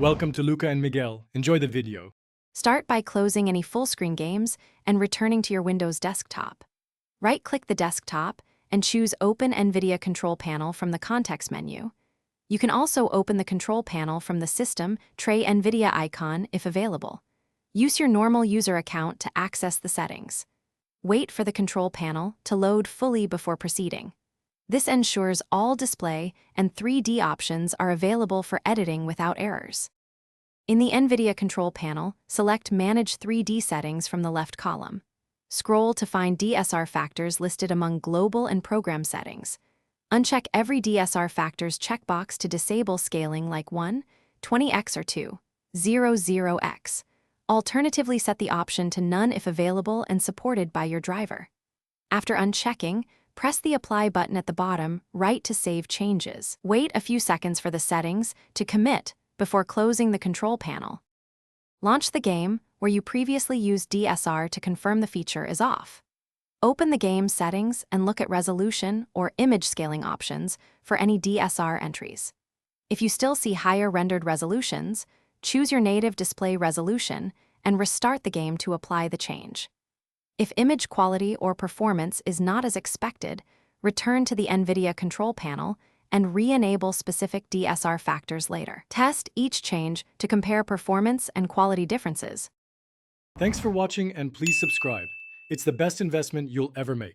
Welcome to Luca and Miguel. Enjoy the video. Start by closing any full-screen games and returning to your Windows desktop. Right-click the desktop and choose Open NVIDIA Control Panel from the context menu. You can also open the control panel from the System Tray NVIDIA icon if available. Use your normal user account to access the settings. Wait for the control panel to load fully before proceeding. This ensures all display and 3D options are available for editing without errors. In the NVIDIA control panel, select Manage 3D Settings from the left column. Scroll to find DSR factors listed among global and program settings. Uncheck every DSR factors checkbox to disable scaling like 1, 20x or 2, 00x. Alternatively, set the option to None if available and supported by your driver. After unchecking, press the Apply button at the bottom right to save changes. Wait a few seconds for the settings to commit before closing the control panel. Launch the game where you previously used DSR to confirm the feature is off. Open the game settings and look at resolution or image scaling options for any DSR entries. If you still see higher rendered resolutions, choose your native display resolution and restart the game to apply the change. If image quality or performance is not as expected, return to the NVIDIA control panel and re-enable specific DSR factors later. Test each change to compare performance and quality differences. Thanks for watching and please subscribe. It's the best investment you'll ever make.